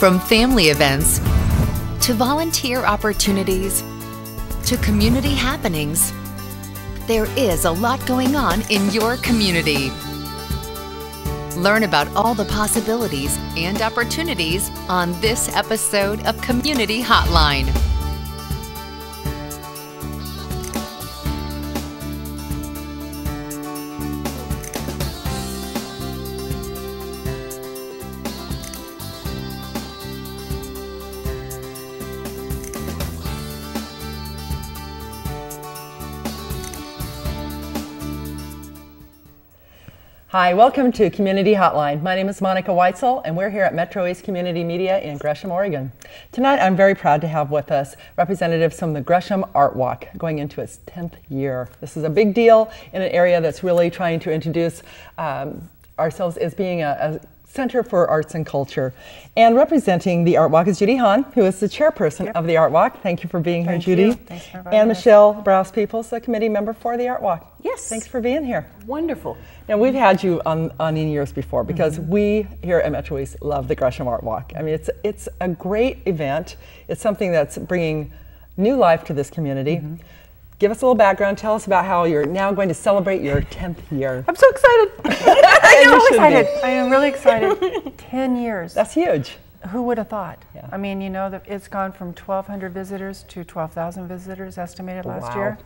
From family events to volunteer opportunities to community happenings, there is a lot going on in your community. Learn about all the possibilities and opportunities on this episode of Community Hotline. Hi, welcome to Community Hotline. My name is Monica Weitzel, and we're here at Metro East Community Media in Gresham, Oregon. Tonight, I'm very proud to have with us representatives from the Gresham Art Walk, going into its 10th year. This is a big deal in an area that's really trying to introduce ourselves as being a Center for Arts and Culture. And representing the Art Walk is Judy Hahn, who is the chairperson of the Art Walk. Thank you for being here, Judy. Thanks for inviting and us. Michelle Browse-Peoples, the committee member for the Art Walk. Yes. Thanks for being here. Wonderful. Now, we've had you on in years before because we here at Metro East love the Gresham Art Walk. I mean, it's a great event. It's something that's bringing new life to this community. Give us a little background. Tell us about how you're now going to celebrate your 10th year. I'm so excited. I'm so excited. I am really excited. 10 years. That's huge. Who would have thought? Yeah. I mean, you know, that it's gone from 1,200 visitors to 12,000 visitors estimated last year.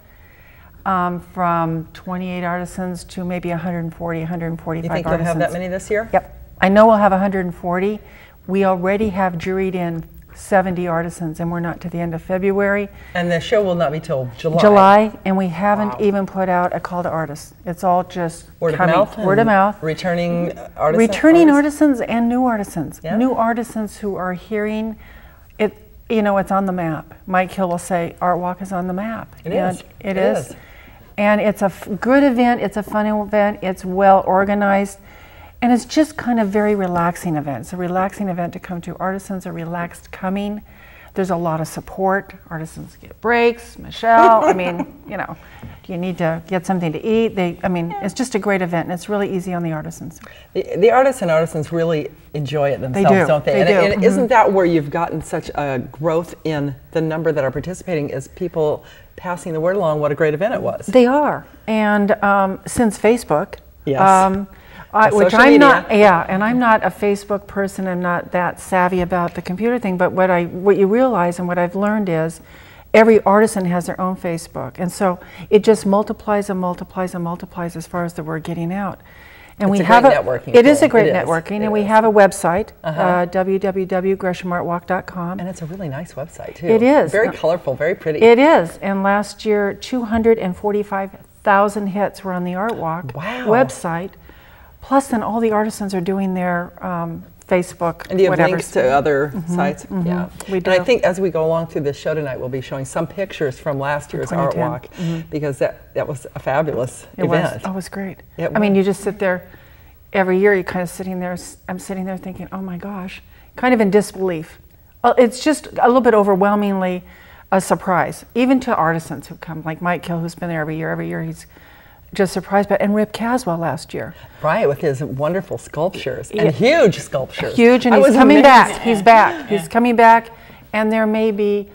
From 28 artisans to maybe 140, 145 You think artisans. you'll have that many this year? Yep. I know we'll have 140. We already have juried in 70 artisans, and we're not to the end of February. And the show will not be till July. And we haven't even put out a call to artists. It's all just Word of coming. mouth? Word of mouth. Returning artisans? Returning artisans and new artisans. Yeah. New artisans who are hearing it, you know, it's on the map. Mike Hill will say, Art Walk is on the map. It is. It is. And it's a good event, it's a fun event, it's well organized, and it's just kind of very relaxing event. It's a relaxing event to come to. Artisans are relaxed coming. There's a lot of support. Artisans get breaks. Michelle, I mean, you know, do you need to get something to eat? I mean, it's just a great event, and it's really easy on the artisans. The artists and artisans really enjoy it themselves, don't they? And isn't that where you've gotten such a growth in the number that are participating, is people passing the word along what a great event it was? They are. And since Facebook, yes. which I'm not, and I'm not a Facebook person. I'm not that savvy about the computer thing. But what you realize and what I've learned is, every artisan has their own Facebook, and so it just multiplies and multiplies and multiplies as far as the word getting out. And it's a great networking It is tool. a great networking, and we have a website, www.greshamartwalk.com. And it's a really nice website too. It is very colorful, very pretty. It is. And last year, 245,000 hits were on the Art Walk website. Plus, then all the artisans are doing their Facebook. And do you have links to other sites? Yeah, we do. And I think as we go along through this show tonight, we'll be showing some pictures from last year's Art Walk, because that was a fabulous event. It was great. I mean, you just sit there every year. You're kind of sitting there. I'm sitting there thinking, oh my gosh, kind of in disbelief. It's just a little bit overwhelmingly a surprise, even to artisans who come, like Mike Hill, who's been there every year. Every year he's just surprised, and Rip Caswell last year. Right, with his wonderful sculptures, and huge sculptures. Huge, and he's coming back. He's back. He's coming back, and there may be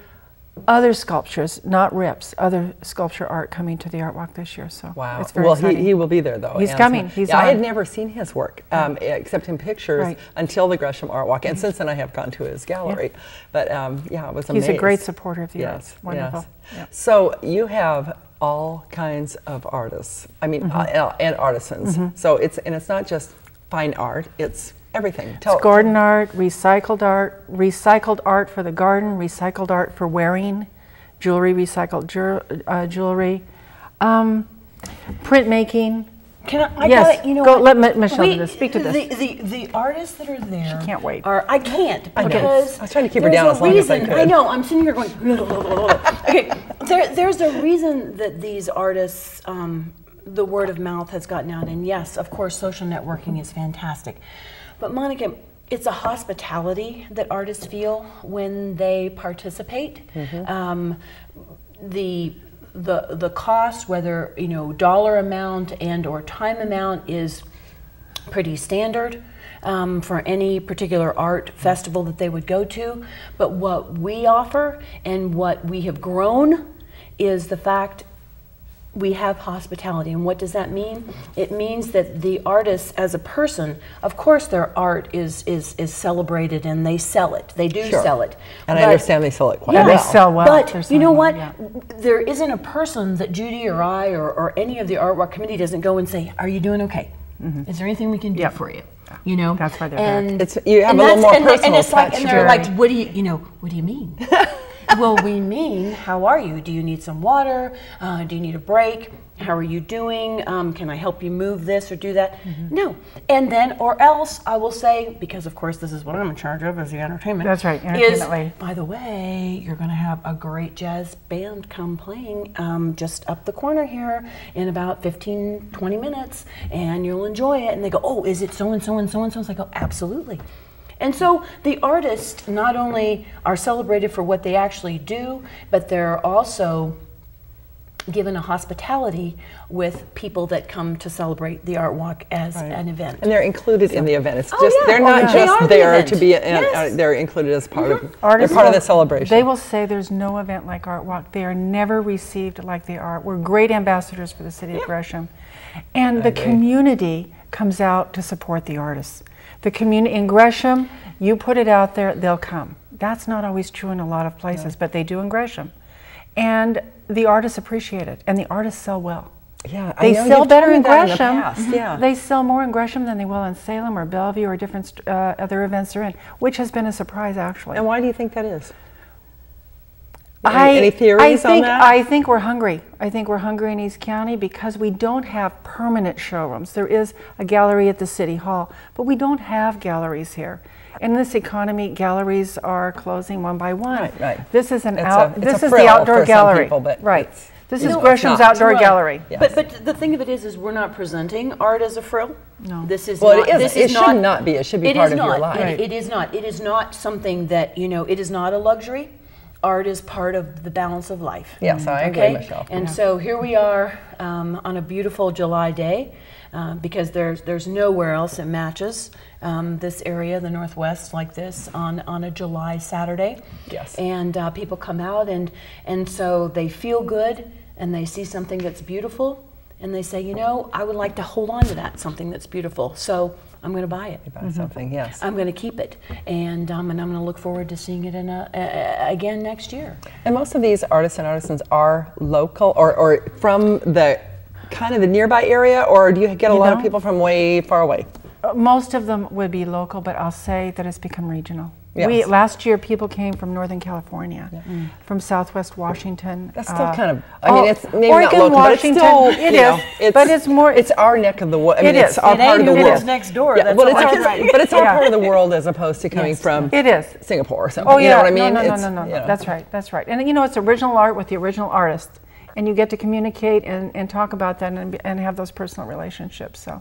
other sculptures, not Rip's, other sculpture art coming to the Art Walk this year. So it's very exciting. He will be there though. He's coming. I had never seen his work except in pictures until the Gresham Art Walk, and since then I have gone to his gallery. But it was amazing. He's a great supporter of the arts. Wonderful. Yes. So you have all kinds of artists. I mean, and artisans. So it's not just fine art. It's everything. It's garden art, recycled art for the garden, recycled art for wearing, jewelry, recycled jewelry, printmaking. Can I got it, you know go, what? Let Michelle speak to this. The artists that are there. She can't wait. I can't, because I was trying to keep her down as long as I could. I know, I'm sitting here going, okay, there's a reason that these artists, the word of mouth has gotten out, and yes, of course, social networking is fantastic. But Monica, it's a hospitality that artists feel when they participate. The cost, whether dollar amount and or time amount, is pretty standard for any particular art festival that they would go to. But what we offer and what we have grown is the fact we have hospitality. And what does that mean? It means that the artist as a person, of course their art is celebrated and they sell it. They do sell it. And I understand they sell it quite Yeah, well. they sell well. But you know what? Yeah. There isn't a person that Judy or I or any of the Art Walk committee doesn't go and say, are you doing okay? Is there anything we can do for you? You know? That's why they're and there. It's, you have a little more personal and it's like, touch and to they're it. like, what do you mean? Well, we mean, how are you? Do you need some water? Do you need a break? How are you doing? Can I help you move this or do that? No. And then, or else I will say, because of course this is what I'm in charge of as the entertainment. That's right, entertainment lady. By the way, you're going to have a great jazz band come playing just up the corner here in about 15, 20 minutes, and you'll enjoy it. And they go, oh, is it so-and-so and so-and-so? So I go, absolutely. And so the artists not only are celebrated for what they actually do, but they're also given a hospitality with people that come to celebrate the Art Walk as an event. And they're included in the event. It's just yeah. they're not They are just the there event. to be. Yes. They're included as part of. Artists they're part of will- the celebration. They will say there's no event like Art Walk. They are never received like they are. We're great ambassadors for the city of Gresham. And the community comes out to support the artists. The community in Gresham, you put it out there, they'll come. That's not always true in a lot of places, but they do in Gresham. And the artists appreciate it, and the artists sell well. Yeah, They I know sell you've better told me in that Gresham. In the past. Yeah. They sell more in Gresham than they will in Salem or Bellevue or different other events they're in, which has been a surprise actually. And why do you think that is? I- Any theories on that? I think we're hungry. I think we're hungry in East County because we don't have permanent showrooms. There is a gallery at the City Hall, but we don't have galleries here. In this economy, galleries are closing one by one. Right. This is It's this a is thrill the outdoor for some gallery. people, but right. it's- This you is know, Gresham's it's not. outdoor Right. gallery. Yes. But the thing of it is we're not presenting art as a frill. No. This is Well, not, it is. This It is should not be. It should be it part is of your not. life. Right. It is not. It is not something that, it is not a luxury. Art is part of the balance of life. Yes, I agree, Michelle. And so here we are on a beautiful July day, because there's nowhere else that matches this area, the Northwest, like this on a July Saturday. Yes. And people come out and so they feel good and they see something that's beautiful and they say, I would like to hold on to that, something that's beautiful. So I'm going to buy it. About something, yes. I'm going to keep it, and I'm going to look forward to seeing it again next year. And most of these artists and artisans are local or from the kind of the nearby area, or do you get a lot of people from way far away? Most of them would be local, but I'll say that it's become regional. Yes. Last year, people came from Northern California, from Southwest Washington. That's still kind of, I mean, it's maybe Oregon, not local, Washington, but it's still, it is, but it's more, it's our neck of the woods. I mean, It it's is. our It part of ain't the who world. lives next door. Yeah, That's well, all it's I our, can say. but it's our Yeah. part of the world as opposed to coming from it is. Singapore or something. Oh yeah, You know what I mean? no, It's, no. you know. That's right, that's right. And it's original art with the original artist, and you get to communicate and talk about that and have those personal relationships. So,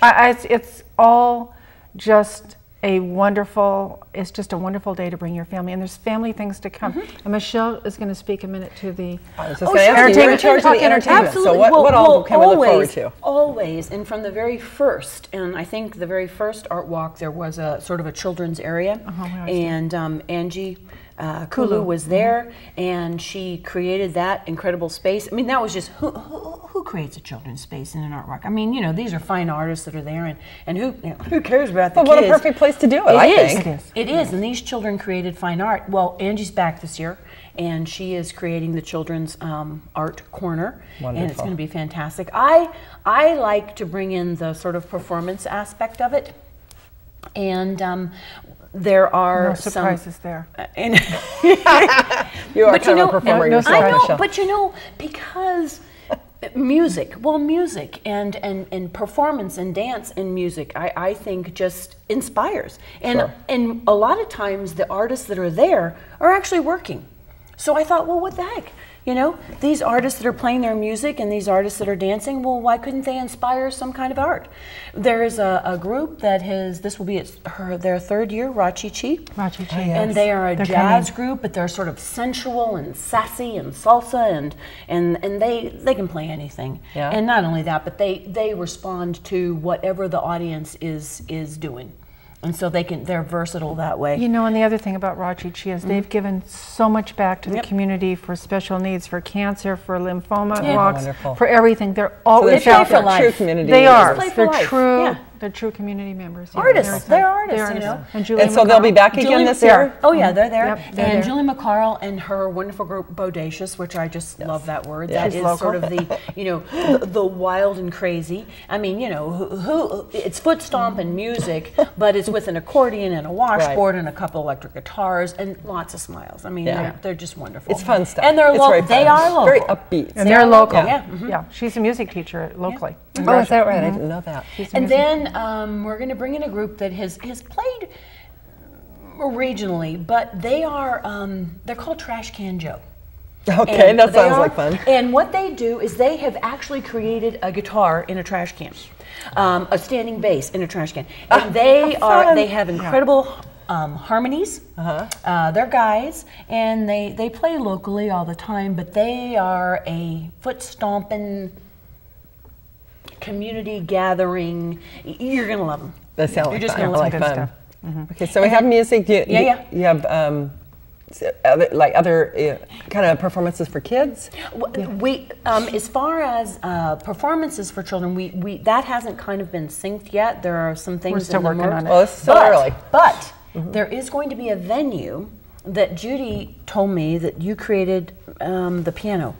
it's all just it's just a wonderful day to bring your family, and there's family things to come. And Michelle is going to speak a minute to the I was just going to ask you, you're in charge of the entertainment, so what all can we look forward to? Always, and from the very first, and I think the very first Art Walk, there was a sort of a children's area, and Angie Kulu was there, and she created that incredible space. I mean, that was just, who creates a children's space in an Art Walk? I mean, these are fine artists that are there, and who cares about the Well, kids? what a perfect place to do it, I think. It is, and these children created fine art. Well, Angie's back this year, and she is creating the children's art corner, and it's Wonderful. going to be fantastic. I like to bring in the sort of performance aspect of it, and there are no surprises there. And You are but kind of a performer no yourself, I know, Michelle. but because music and performance and dance and music, I think just inspires. And a lot of times the artists that are there are actually working. So I thought, well, what the heck? You know, these artists that are playing their music and these artists that are dancing, well, why couldn't they inspire some kind of art? There's a group that this will be their third year, Rachichi. Rachichi, And they are a jazz group, but they're sort of sensual and sassy and salsa, and they can play anything. Yeah. And not only that, but they respond to whatever the audience is doing. And so they're versatile that way. You know, and the other thing about Rachichi is they've given so much back to the community for special needs, for cancer, for lymphoma walks, Wonderful. for everything. They're always so out they're there. true community They are. leaders. They're true. Yeah. They're true community members. Artists. They're artists, you know. And, Julie And so they'll be back again this year? Oh yeah, they're there. Yep, they're and there. Julie McCarl and her wonderful group Bodacious, which I just love that word. Yeah. That She's is local. sort of the, you know, the wild and crazy. I mean, you know, who it's foot stomp and music, but it's with an accordion and a washboard and a couple electric guitars and lots of smiles. I mean, they're just wonderful. It's fun stuff. And they're It's local. very fun. They are local. Very upbeat. And they're local. Yeah. Yeah. She's a music teacher locally. Oh, is that right? I didn't know that. And then we're going to bring in a group that has played regionally, but they are they're called Trash Can Joe. Okay, And that they sounds are- like fun. And what they do is they have actually created a guitar in a trash can, a standing bass in a trash can, and they have incredible harmonies. They're guys, and they play locally all the time, but they are a foot stomping, community gathering. You're gonna love them. That sounds You're like just fun. gonna I like good fun. stuff. Okay, so we have music. Yeah. You have other kind of performances for kids. We, as far as performances for children, we that hasn't kind of been synced yet. There are some things We're still in the working works. on it. Well, it's still early. But there is going to be a venue that Judy told me that you created the piano.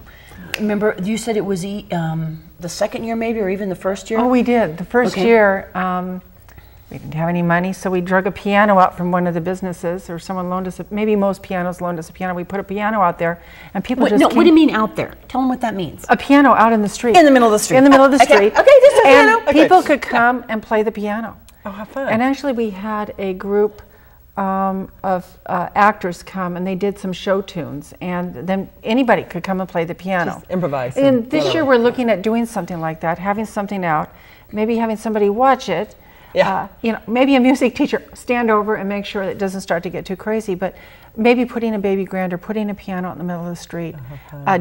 Remember, you said it was the second year maybe, or even the first year? Oh, we did. The first year, we didn't have any money, so we drug a piano out from one of the businesses, or someone loaned us, maybe most pianos loaned us a piano. We put a piano out there, and people just what do you mean out there? Tell them what that means. a piano out in the street. In the middle of the street. In the middle of the Okay. street. Okay, this is a and piano. people Okay. could come and play the piano. Oh, how fun. And actually, we had a group of actors come, and they did some show tunes, and then anybody could come and play the piano. Just improvise. And this year, we're looking at doing something like that, having something out, maybe having somebody watch it. Yeah. You know, maybe a music teacher stand over and make sure that it doesn't start to get too crazy, but maybe putting a baby grand or putting a piano out in the middle of the street,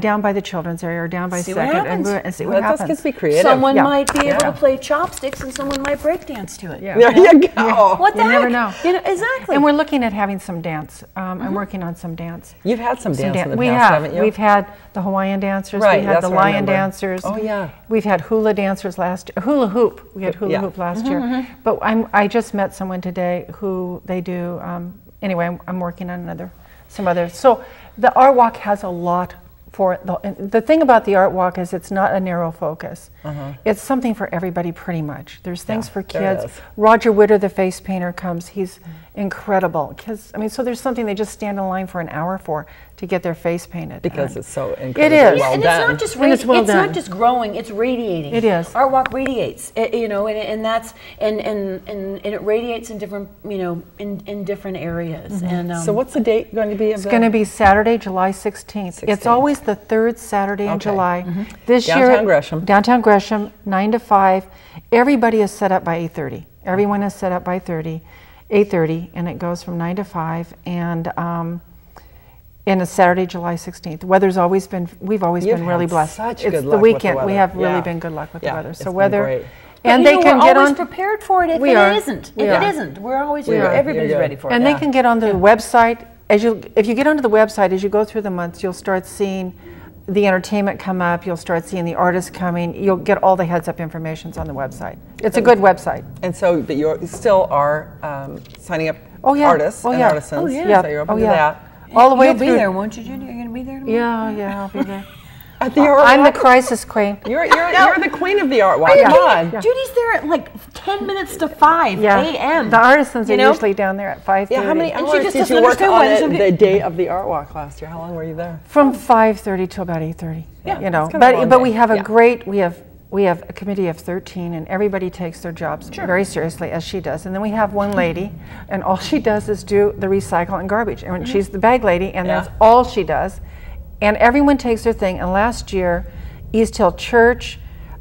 down by the children's area or down by See what Second, happens. and see Let what those happens. kids be creative. Someone Yeah. might be able Yeah. to play chopsticks, and someone might break dance to it. Yeah. There you go. What the You heck? never know. You know, exactly. And we're looking at having some dance. I'm working on some dance. You've had some dance in the we past, have. haven't you? We've had the Hawaiian dancers. Right, We had that's the what I lion remember. dancers. Oh, yeah. We've had hula dancers hula hoop. We had hula Yeah. hoop last year. But I just met someone today who they do. Anyway, I'm working on some others. So the Art Walk has a lot for it. The thing about the Art Walk is it's not a narrow focus. It's something for everybody pretty much. There's things for there kids. is. Roger Witter, the face painter, comes. He's incredible. So there's something they just stand in line for an hour for to get their face painted. Because And it's so incredibly is. well and done. it's not just And it's well it's not done. just growing; it's radiating. It is. Art Walk radiates, you know, and that's and it radiates in different, you know, in different areas. And So what's the date going to be? It's going to be Saturday, July 16th. It's 16th. always the third Saturday in Okay. July. This Downtown year, Gresham. Downtown Gresham, 9 to 5. Everybody is set up by 8:30. Everyone is set up by 8:30, and it goes from 9 to 5. And it's Saturday, July 16th. We've always been really had blessed. such It's good the luck with the weekend. We weather. have really Yeah. been good luck with the Yeah, weather. it's So been weather, great. and But, they you know, can we're get always on. prepared for it if We it are. isn't. We If are. it isn't, we're always We are. everybody's You're ready good. for it. And they can get onto the website. If you get onto the website, as you go through the months, you'll start seeing the entertainment come up. You'll start seeing the artists coming. You'll get all the heads-up informations on the website. It's a good website. And so, but you still are signing up Oh yeah. artists and artisans. Oh yeah. So you're open Oh to yeah. that. All the way You'll be through. there, won't you, Judy? You're going to be there tomorrow? Yeah, I'll be there. At the Art I'm the Walk? crisis queen. You're the queen of the Art Walk. Yeah. Come on. Yeah. Judy's there at like 10 minutes to 5 Yeah. a.m. The artisans You are know? usually down there at 5:30. Yeah, how many And she hours just did doesn't you work understand on why it there's so many- the day of the Art Walk last year? How long were you there? From 5:30 till about 8:30. Yeah, you know, it's kind of a long but we day. have a Yeah. great we have a committee of 13, and everybody takes their jobs very seriously, as she does. And then we have one lady, and all she does is do the recycle and garbage. And she's the bag lady, and that's all she does. And everyone takes their thing. And last year, East Hill Church,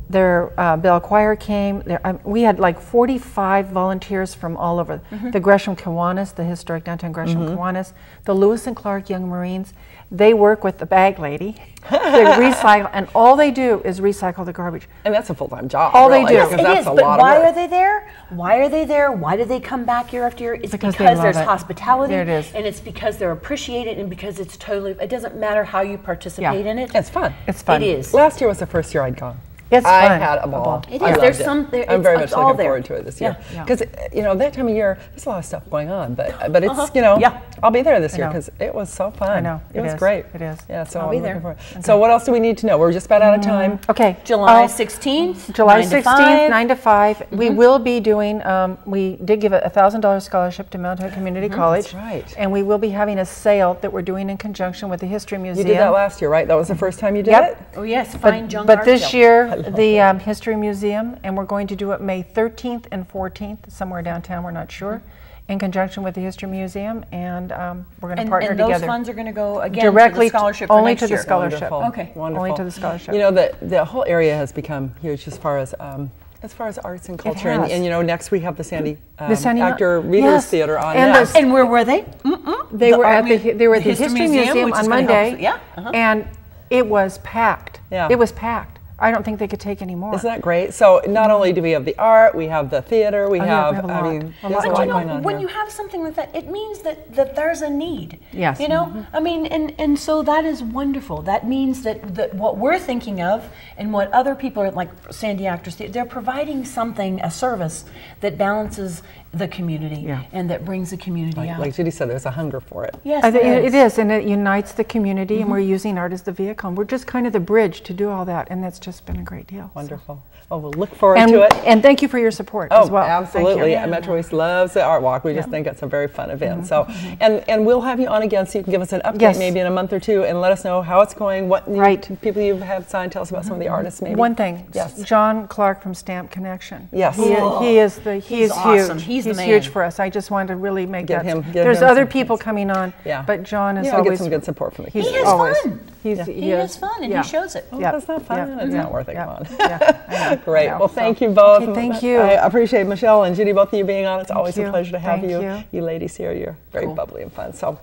their bell choir came. We had like 45 volunteers from all over. The Gresham Kiwanis, the historic downtown Gresham Kiwanis, the Lewis and Clark Young Marines. They work with the bag lady. They recycle, and all they do is recycle the garbage. And that's a full-time job. All really, they do. Yes, because it that's is, a but lot why of work. are they there? Why are they there? Why do they come back year after year? It's Because because they love there's it. hospitality. There it is. And it's because they're appreciated, and because it's totally, it doesn't matter how you participate in it. It's fun. It's fun. It is. Last year was the first year I'd gone. It's I fun. had a ball. It I is. loved There's it. some. I'm very it's much all looking there. forward to it this year. Yeah. Because that time of year, there's a lot of stuff going on. But it's Yeah. I'll be there this year know. because it was so fun. I know. It was is. great. It is. Yeah. So I'll I'm be looking there. forward. So what else do we need to know? We're just about out of time. Okay. July Oh, 16th. July 9 to 16th, 5. 9 to 5. We will be doing, we did give a $1,000 scholarship to Mount Hood Community College. That's right. And we will be having a sale that we're doing in conjunction with the History You Museum. did that last year, right? That was the first time you did Yep. it? Oh yes, fine junk But art this sale. year, the History Museum, and we're going to do it May 13th and 14th, somewhere downtown, we're not sure, in conjunction with the History Museum, and we're going to partner And those together. funds are going to go again Directly to the scholarship for only next to the year. scholarship. Wonderful. Okay. Wonderful. Only to the scholarship. You know, the whole area has become huge as far as arts and culture. has. And next we have the Sandy, Sandy Actor Readers yes. Theater on And next. And where were they? They were at the History History Museum, Museum which is on gonna help Monday, us- yeah, uh-huh. and it was packed. Yeah. It was packed. I don't think they could take any more. Isn't that great? So not only do we have the art, we have the theater, we yeah, have, we have a lot. I A mean, lot. there's a But lot But you going know, on when here. you have something like that, it means that there's a need. Yes. You know, I mean, and so that is wonderful. That means that what we're thinking of and what other people are like Sandy Actors, they're providing something, a service that balances the community Yeah. and that brings the community out. Like Judy said, there's a hunger for it. Yes, I think there it is, and it unites the community, and we're using art as the vehicle. And we're just kind of the bridge to do all that, and that's just been a great deal. so. Wonderful. Well, we'll look forward And, to it. and thank you for your support as well. Thank you. Absolutely. Metro East loves the Art Walk. We just think it's a very fun event. So, and we'll have you on again so you can give us an update Yes. maybe in a month or two and let us know how it's going, what new Right. people you have signed. Tell us about some of the artists maybe. One thing, Yes. John Clark from Stamp Connection. Yes. He is He's awesome. huge. He's the man. huge for us. I just wanted to really make Give that. him- give There's him other some people things. coming on, Yeah. but John is Yeah, we'll always. get some good support from the He's He has always, fun. He's, He has fun, and he shows it. Oh, Yeah. that's not fun. Yeah. It's not worth it. Yeah. Come on. Yeah, I know. Great. I know. Well, So- thank you both. Okay, thank you. I appreciate Michelle and Judy, both of you being on. It's always a you. pleasure to have Thank you. you. Ladies here, you're very bubbly and fun. So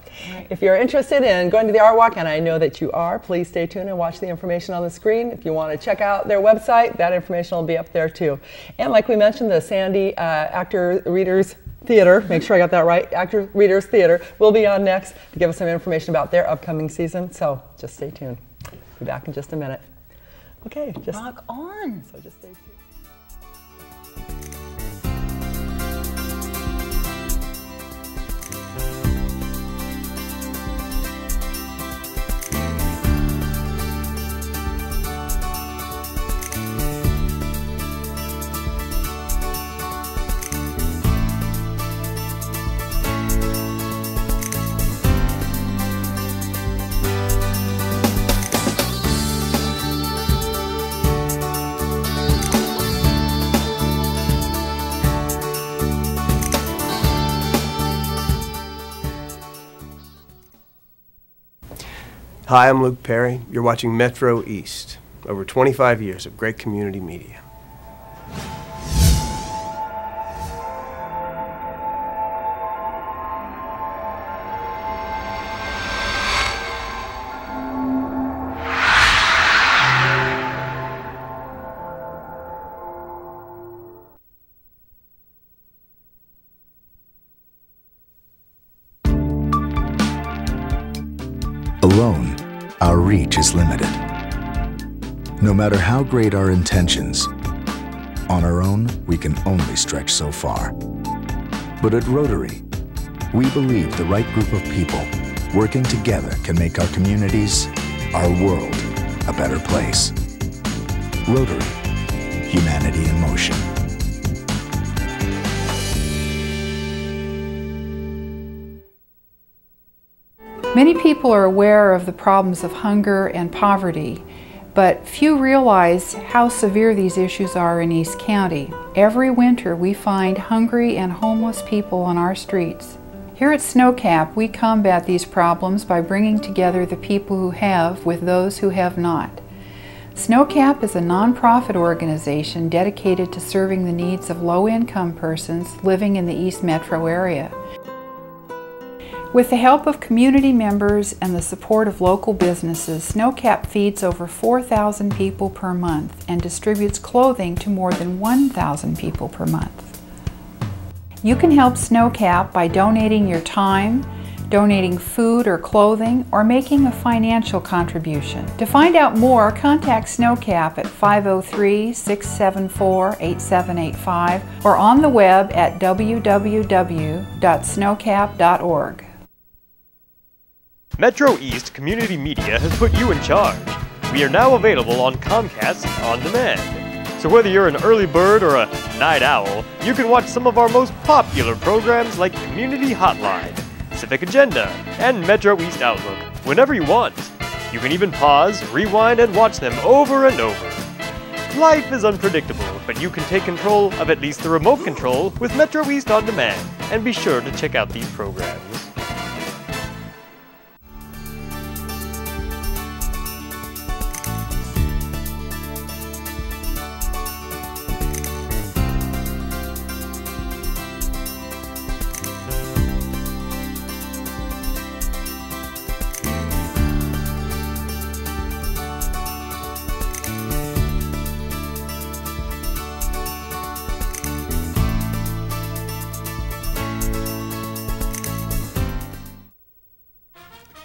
if you're interested in going to the Art Walk, and I know that you are, please stay tuned and watch the information on the screen. If you want to check out their website, that information will be up there too. And like we mentioned, the Sandy Actor Readers Theater, make sure I got that right, Actor Readers Theater, will be on next to give us some information about their upcoming season. So just stay tuned. Be back in just a minute. Okay, just Rock on. so just stay tuned. Hi, I'm Luke Perry. You're watching Metro East. Over 25 years of great community media. Alone, our reach is limited. No matter how great our intentions, on our own, we can only stretch so far. But at Rotary, we believe the right group of people working together can make our communities, our world, a better place. Rotary, humanity in motion. Many people are aware of the problems of hunger and poverty, but few realize how severe these issues are in East County. Every winter we find hungry and homeless people on our streets. Here at SNOCAP, we combat these problems by bringing together the people who have with those who have not. SNOCAP is a nonprofit organization dedicated to serving the needs of low-income persons living in the East Metro area. With the help of community members and the support of local businesses, SNOCAP feeds over 4,000 people per month and distributes clothing to more than 1,000 people per month. You can help SNOCAP by donating your time, donating food or clothing, or making a financial contribution. To find out more, contact SNOCAP at 503-674-8785 or on the web at www.snowcap.org. Metro East Community Media has put you in charge. We are now available on Comcast On Demand. So whether you're an early bird or a night owl, you can watch some of our most popular programs like Community Hotline, Civic Agenda, and Metro East Outlook whenever you want. You can even pause, rewind, and watch them over and over. Life is unpredictable, but you can take control of at least the remote control with Metro East On Demand, and be sure to check out these programs.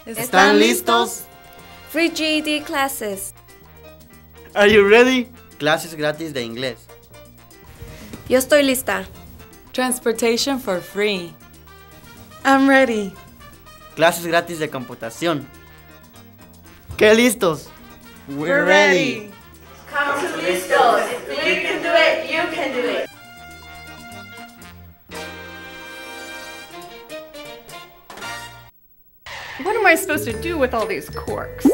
¿Están listos? Free GED classes. Are you ready? Clases gratis de inglés. Yo estoy lista. Transportation for free. I'm ready. Clases gratis de computación. ¿Qué listos? We're ready. Come to Listos. If we can do it, you can do it. What am I supposed to do with all these corks?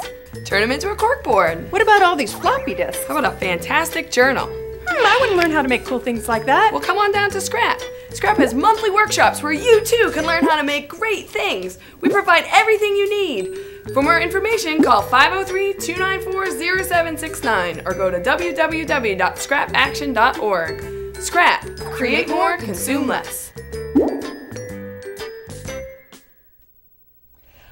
Turn them into a cork board. What about all these floppy disks? How about a fantastic journal? I wouldn't learn how to make cool things like that. Well, come on down to Scrap. Scrap has monthly workshops where you too can learn how to make great things. We provide everything you need. For more information, call 503-294-0769 or go to www.scrapaction.org. Scrap. Create more, consume less.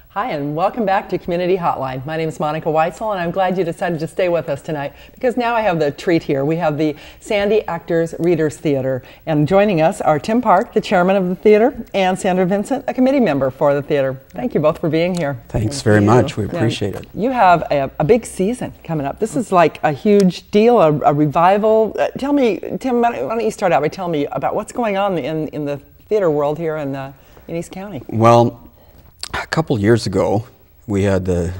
Hi, and welcome back to Community Hotline. My name is Monica Weitzel, and I'm glad you decided to stay with us tonight because now I have the treat here. We have the Sandy Actors Readers Theater, and joining us are Tim Park, the chairman of the theater, and Sandra Vincent, a committee member for the theater. Thank you both for being here. Thanks very much. We appreciate it. You have a big season coming up. This is like a huge deal, a revival. Tell me, Tim, why don't you start out by telling me about what's going on in the theater world here in East County? Well, a couple years ago, we had the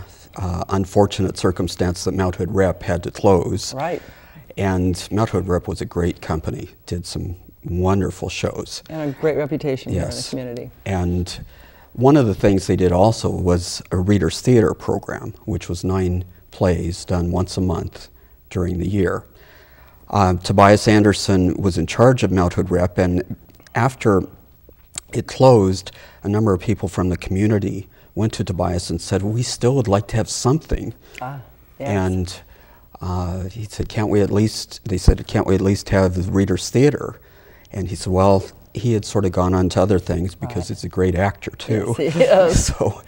unfortunate circumstance that Mount Hood Rep had to close. Right. And Mount Hood Rep was a great company, did some wonderful shows. And a great reputation here in the community. And one of the things they did also was a Readers Theater program, which was 9 plays done once a month during the year. Tobias Anderson was in charge of Mount Hood Rep, and after it closed, a number of people from the community went to Tobias and said, well, we still would like to have something. Yes. And he said, can't we at least have the Readers Theater? And he said, well, he had sort of gone on to other things because he's a great actor too. Yes, he is. So,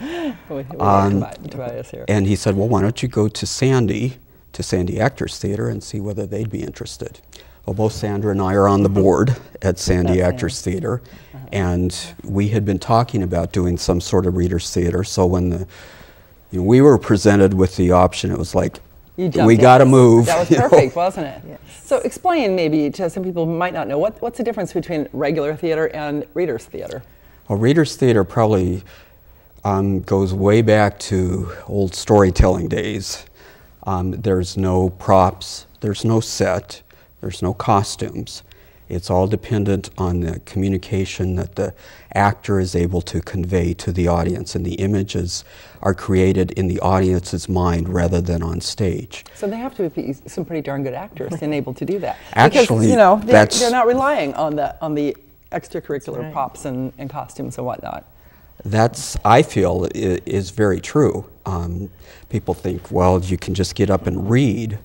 Tobias here. And he said, well, why don't you go to Sandy Actors Theater and see whether they'd be interested. Well, both Sandra and I are on the board at Sandy Actors Theater, and we had been talking about doing some sort of Readers Theater. So when we were presented with the option, it was like, we got to move. That was perfect, wasn't it? Yes. So explain maybe to some people who might not know, what's the difference between regular theater and Readers Theater? Well, Readers Theater probably goes way back to old storytelling days. There's no props, there's no set, there's no costumes. It's all dependent on the communication that the actor is able to convey to the audience, and the images are created in the audience's mind rather than on stage. So they have to be some pretty darn good actors and able to do that. Actually, because, they're not relying on the extracurricular props and costumes and whatnot. That's, I feel, is very true. People think, well, you can just get up and read.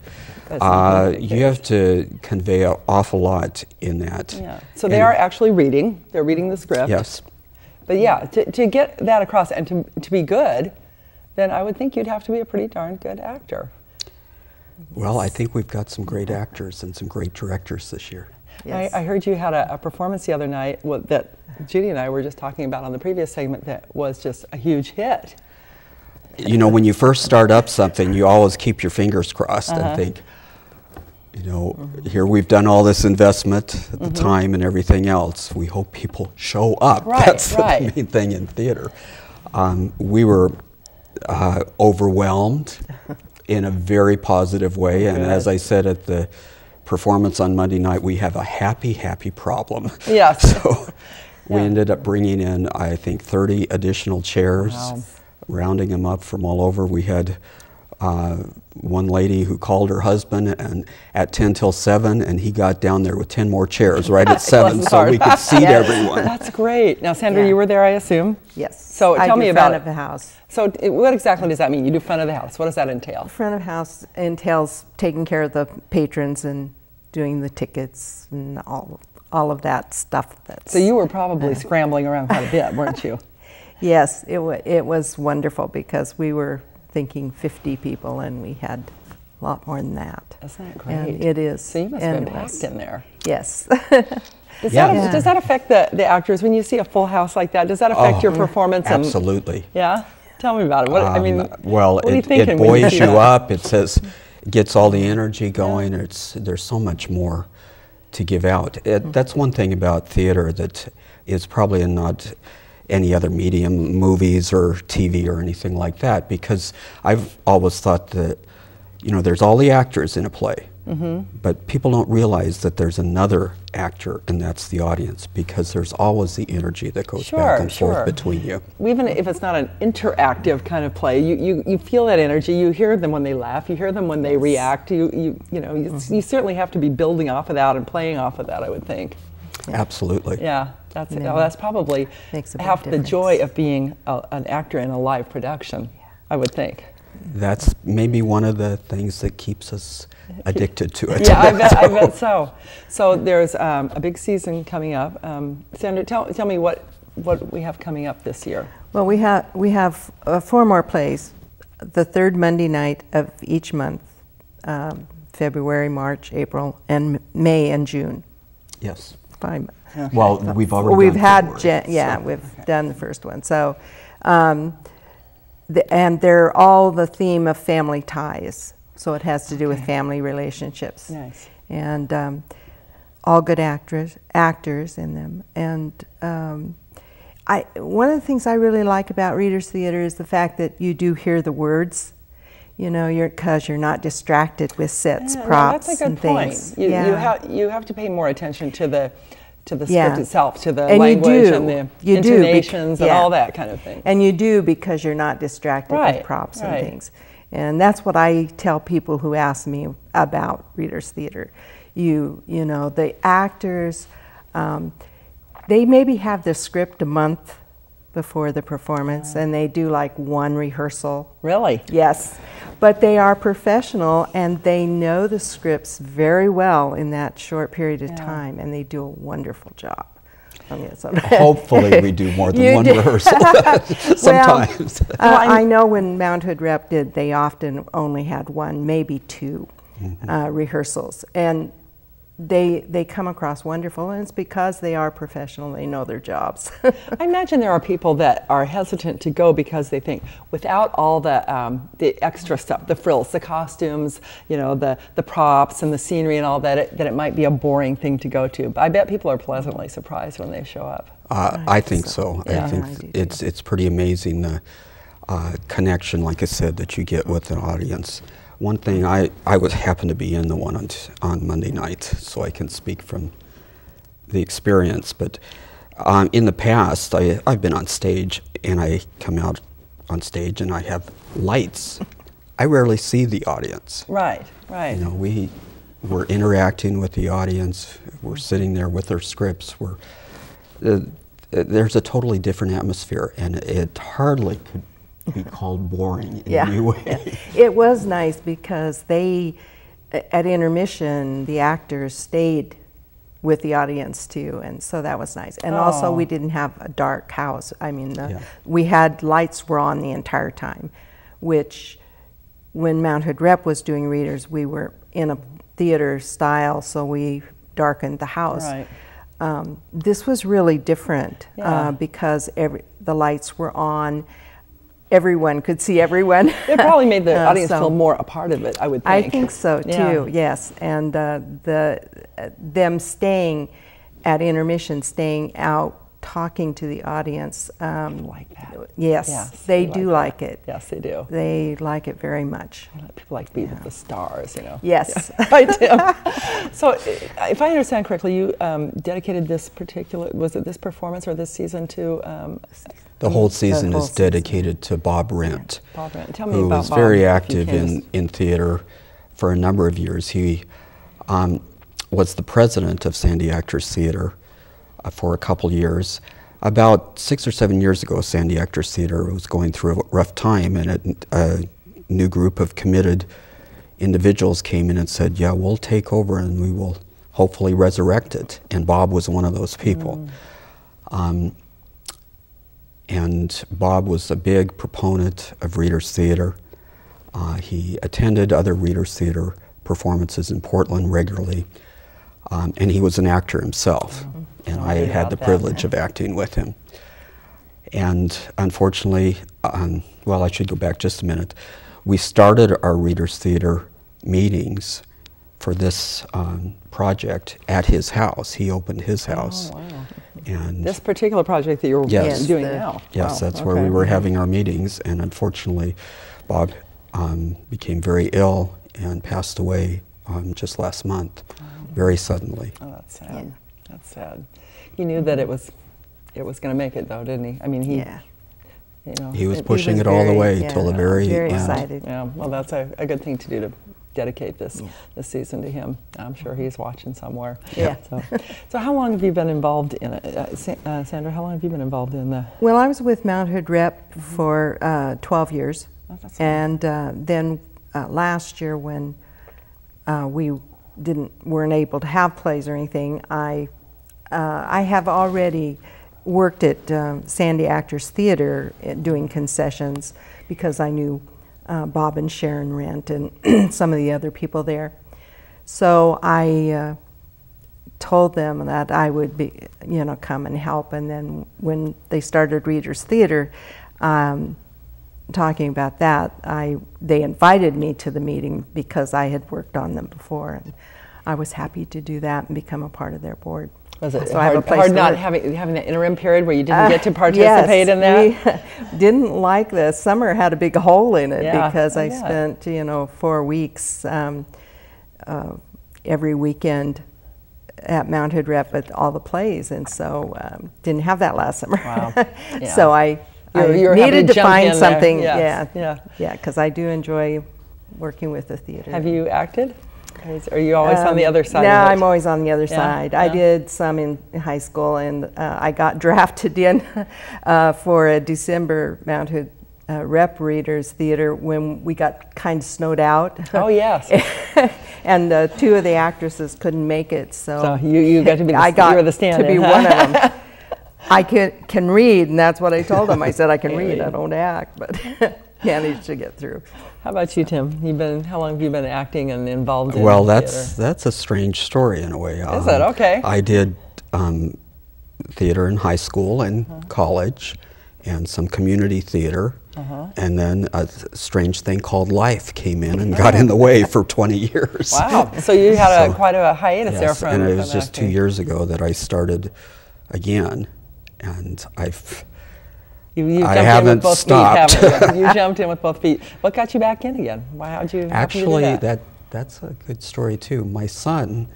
You have to convey an awful lot in that. Yeah. So they are actually reading. They're reading the script. Yes. But yeah, to get that across and to be good, then I would think you'd have to be a pretty darn good actor. Well, I think we've got some great actors and some great directors this year. Yes. I heard you had a performance the other night that Judy and I were just talking about on the previous segment that was just a huge hit. You know, when you first start up something, you always keep your fingers crossed and think, you know, here we've done all this investment, the time and everything else. We hope people show up. Right, That's the main thing in theater. We were overwhelmed in a very positive way, and as I said at the performance on Monday night, we have a happy problem. Yes. So we ended up bringing in, I think, 30 additional chairs, rounding them up from all over. We had one lady who called her husband and at 10 till 7, and he got down there with 10 more chairs right at 7 so we could seat everyone. That's great. Now, Sandra, you were there, I assume? Yes. So tell me about front of the house. So what exactly does that mean? You do front of the house. What does that entail? Front of house entails taking care of the patrons and doing the tickets and all of that stuff. So you were probably scrambling around quite a bit, weren't you? Yes, it was wonderful because we were thinking 50 people and we had a lot more than that. Isn't that great? And it is. So you must have been packed in there. Yes. Does that affect the actors when you see a full house like that? Does that affect your performance? Absolutely. Yeah? Tell me about it. Well, what are you thinking it buoys you up. It says, gets all the energy going. There's so much more to give out. That's one thing about theater that is probably not any other medium, movies or TV or anything like that, because I've always thought that, you know, there's all the actors in a play, but people don't realize that there's another actor, and that's the audience, because there's always the energy that goes back and forth between you. Even if it's not an interactive kind of play, you feel that energy. You hear them when they laugh. You hear them when they react. You certainly have to be building off of that and playing off of that, I would think. Absolutely. Yeah, that's probably half the joy of being an actor in a live production, I would think. That's maybe one of the things that keeps us addicted to it. Yeah, I bet so. So there's a big season coming up. Sandra, tell me what we have coming up this year. Well, we have 4 more plays, the third Monday night of each month, February, March, April, and May and June. Yes. Fine. Well, we've already done February, we've done the first one. So, and they're all the theme of family ties. So it has to do with family relationships. Nice. And all good actors in them. And one of the things I really like about Readers Theater is the fact that you do hear the words. You know, because you're not distracted with sets, props, that's a good and point. things. You have to pay more attention to the script itself, to the and language and the intonations and all that kind of thing. And you do, because you're not distracted with props and things. And that's what I tell people who ask me about Readers Theater. You know, the actors, they maybe have the script a month before the performance, and they do like 1 rehearsal. Really? Yes. But they are professional, and they know the scripts very well in that short period of time, and they do a wonderful job. Hopefully we do more than 1 rehearsal sometimes. Well, I know when Mount Hood Rep did, they often only had 1, maybe 2 rehearsals. And they come across wonderful, and it's because they are professional. They know their jobs. I imagine there are people that are hesitant to go because they think without all the extra stuff, the frills, the costumes, you know, the props and the scenery and all that, that it might be a boring thing to go to. But I bet people are pleasantly surprised when they show up. I think so. Yeah. I think it's pretty amazing the connection, like I said, that you get with an audience. One thing, I happened to be in the one on Monday night, so I can speak from the experience. But in the past, I've been on stage, and I come out on stage, and I have lights. I rarely see the audience. Right. You know, we're interacting with the audience. We're sitting there with our scripts. there's a totally different atmosphere, and it hardly could be called boring in any way. Yeah. It was nice because they, at intermission, the actors stayed with the audience too, and so that was nice. And also we didn't have a dark house. I mean, we had lights were on the entire time, which when Mount Hood Rep was doing readers, we were in a theater style, so we darkened the house. Right. This was really different because the lights were on. Everyone could see everyone. It probably made the audience feel more a part of it, I would think. I think so too, yes. And them staying at intermission, staying out, talking to the audience. People like that. Yes, they do like it. Yes, they do. They like it very much. People like to be with the stars, you know. Yes. I do. So, if I understand correctly, you dedicated this particular, was it this performance or this season to? The whole season is dedicated to Bob Rent, Bob Rent. Tell me who about was Bob, very active in theater for a number of years. He was the president of Sandy Actors Theater for a couple years. About 6 or 7 years ago, Sandy Actors Theater was going through a rough time, and a new group of committed individuals came in and said, yeah, we'll take over and we will hopefully resurrect it. And Bob was one of those people. And Bob was a big proponent of Readers Theater. He attended other Readers Theater performances in Portland regularly, and he was an actor himself. And I had the privilege of acting with him. And unfortunately, well, I should go back just a minute. We started our Readers Theater meetings for this project at his house. He opened his house. Oh, wow. And this particular project that you're doing now. Yes, that's where we were having our meetings, and unfortunately, Bob became very ill and passed away just last month, very suddenly. Oh, that's sad. Yeah. That's sad. He knew that it was going to make it, though, didn't he? I mean, you know, he was pushing it all the way till the very end. Excited. Yeah, well, that's a good thing to do, to dedicate this season to him. I'm sure he's watching somewhere. Yeah. So how long have you been involved in it? Sandra, how long have you been involved in the... Well, I was with Mount Hood Rep for 12 years. Oh, that's and then last year when we weren't able to have plays or anything, I have already worked at Sandy Actors Theater doing concessions because I knew Bob and Sharon Rent and some of the other people there. So I told them that I would be, come and help. And then when they started Readers Theater, talking about that, they invited me to the meeting because I had worked on them before, and I was happy to do that and become a part of their board. Was it hard not having that interim period where you didn't get to participate in that? We didn't like the summer had a big hole in it because I spent 4 weeks every weekend at Mount Hood Rep at all the plays, and so didn't have that last summer. Wow. Yeah. So I needed to find something. Because I do enjoy working with the theater. Have you acted? Are you always on the other side? No, I'm always on the other side. I did some in high school, and I got drafted in for a December Mount Hood Rep Readers Theater when we got kind of snowed out. Oh, yes. And 2 of the actresses couldn't make it, so you got to be you were the stand-in. To be one of them. I can read, and that's what I told them. I said I can read, I don't act, but managed to get through. How about you, Tim? How long have you been acting and involved in Well, theater? that's a strange story in a way. Is it? Okay. I did theater in high school and college, and some community theater, and then a strange thing called life came in and got in the way for 20 years. Wow! So you had quite a hiatus there from. And it was just 2 years ago that I started again, and You I haven't stopped. Feet, haven't you? You jumped in with both feet. What got you back in again? How'd you Actually, do that's a good story too. My son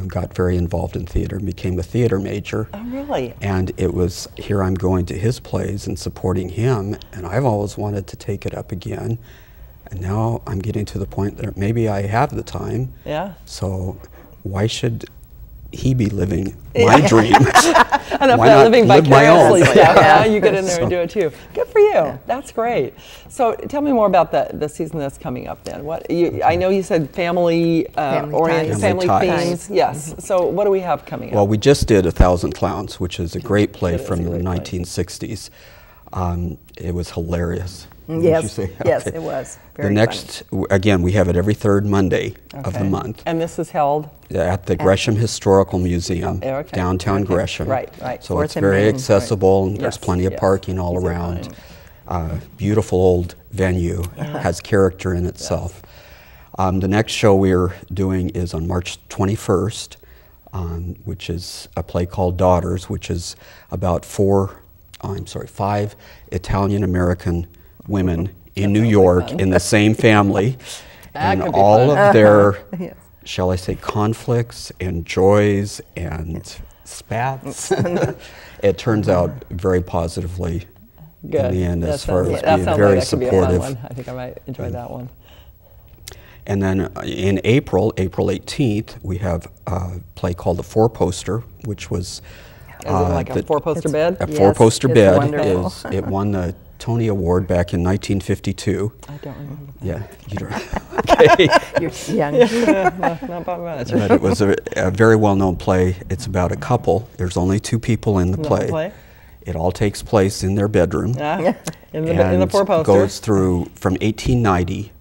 got very involved in theater and became a theater major. Oh, really? And it was, here I'm going to his plays and supporting him, and I've always wanted to take it up again. And now I'm getting to the point that maybe I have the time. Yeah. So why should he be living my dream? And if Why they're not living live my own? vicariously stuff, yeah, you get in there and do it too. Good for you. That's great. So tell me more about the season that's coming up then. I know you said family-oriented, family themes. Yes. So what do we have coming up? Well, we just did 1,000 Clowns, which is a great play from the 1960s. It was hilarious. Yes, yes, it was. Very the next, again, we have it every third Monday of the month. And this is held? At the Gresham Historical Museum, downtown Gresham. Right. So it's very accessible, and there's plenty of parking all around. Beautiful old venue, has character in itself. The next show we're doing is on March 21st, which is a play called Daughters, which is about 5 Italian-American women in New York in the same family, and all of their, shall I say, conflicts and joys and spats. It turns out very positively in the end, as far as being very supportive. I think I might enjoy that one. And then in April 18th, we have a play called The Four-Poster, which was like a four-poster bed? A four-poster bed. It won the Tony Award back in 1952. I don't remember that. Yeah, you don't. Okay. You're young. Not by much. But it was a very well-known play. It's about a couple. There's only 2 people in the play. It all takes place in their bedroom. In the four-poster. Goes through from 1890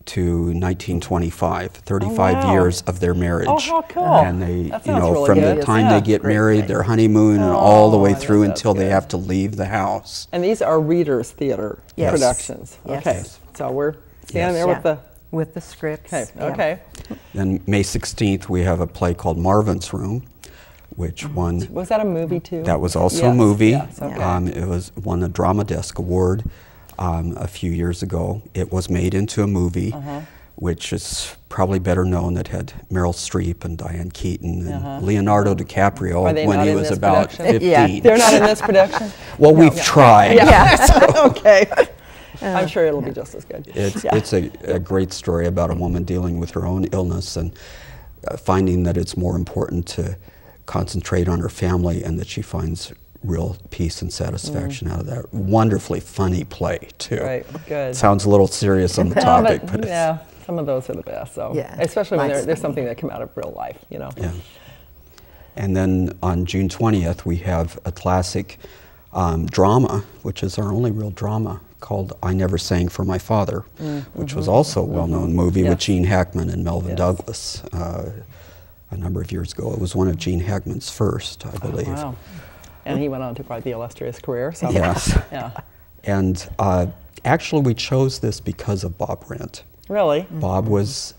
to 1925, 35 years of their marriage. Oh, how cool. And they, from the time they get married, their honeymoon, and all the way through until they have to leave the house. And these are Readers Theater productions. Okay, so we're standing there with the scripts. Okay. Then May 16th, we have a play called Marvin's Room, which won. Was that a movie too? That was also a movie. Yes, it won a Drama Desk Award a few years ago. It was made into a movie, which is probably better known. It had Meryl Streep and Diane Keaton and Leonardo DiCaprio when he was about 15. Yeah, they're not in this production? Well, we've tried. Okay. I'm sure it'll be just as good. It's a great story about a woman dealing with her own illness and finding that it's more important to concentrate on her family, and that she finds real peace and satisfaction out of that. Wonderfully funny play, too. Right, good. Sounds a little serious on the topic, but yeah, some of those are the best. So, especially when there's something that came out of real life, Yeah. And then on June 20th, we have a classic drama, which is our only real drama, called I Never Sang for My Father, which was also a well-known movie with Gene Hackman and Melvin Douglas a number of years ago. It was one of Gene Hackman's first, I believe. Wow. And he went on to quite the illustrious career. So. Yes. And actually, we chose this because of Bob Rent. Really? Bob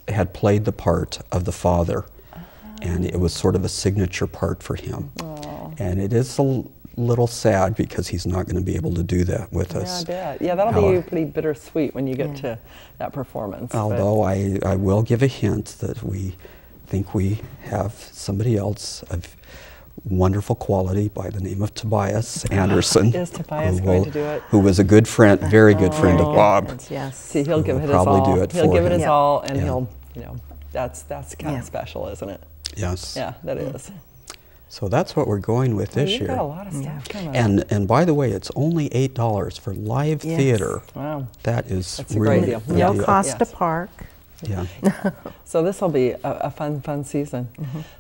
had played the part of the father, and it was sort of a signature part for him. And it is a little sad because he's not going to be able to do that with us. Yeah, I bet. Yeah, that'll be pretty bittersweet when you get to that performance. Although I will give a hint that we think we have somebody else of wonderful quality by the name of Tobias Anderson. Is Tobias going to do it? Who was a good friend, very good friend of Bob. Yes. See, he'll give it his all. He'll give it his all, and he'll, that's kind of special, isn't it? Yes. Yeah, that is. So that's what we're going with this year. You've got a lot of stuff coming up. And by the way, it's only $8 for live theater. Wow. That is That's really a great deal. No cost to park. Yeah. So this will be a fun season.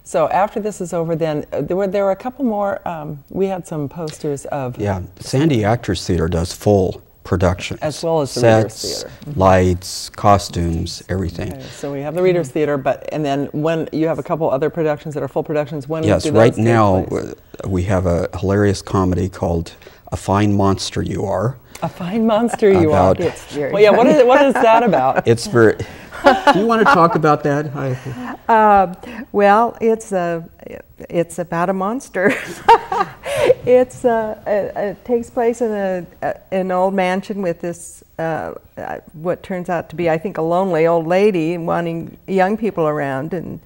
So after this is over, then there were a couple more. We had some posters of. Yeah, Sandy Actors Theater does full production, as well as the sets, Readers Theater. Lights, costumes, everything. Okay, so we have the Readers Theater, and then when you have a couple other productions that are full productions, when do those right now take place? We have a hilarious comedy called A Fine Monster You Are. A Fine Monster You Are. Well, yeah, what is that about? It's very. Do you want to talk about that? Well, it's about a monster. It takes place in an old mansion with this what turns out to be, I think, a lonely old lady wanting young people around, and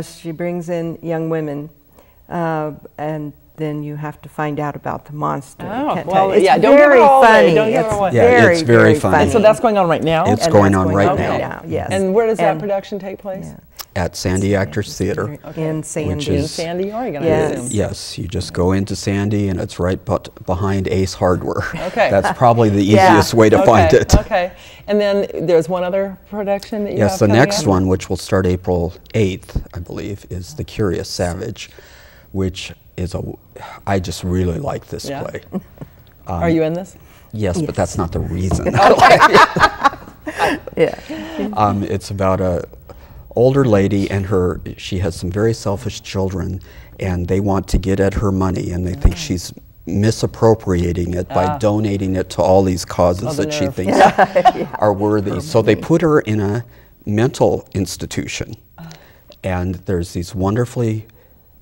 she brings in young women, and then you have to find out about the monster. Oh, well, it's don't very give it all funny. away. Don't give it away. It's very funny. And so that's going on right now? It's going on right now. Yes. And where does that production take place? at Sandy Actors Theater. Okay. In Sandy. In Sandy, Oregon, yes. I assume. Yes, you just go into Sandy and it's right behind Ace Hardware. Okay. That's probably the easiest way to find it. Okay. And then there's one other production that you have Yes, the coming next up? one, which will start April 8th, I believe, is The Curious Savage, which is I just really like this play. Are you in this? Yes, but that's not the reason. It's about a older lady and she has some very selfish children, and they want to get at her money, and they think she's misappropriating it by donating it to all these causes that she thinks are worthy. So they put her in a mental institution, and there's these wonderfully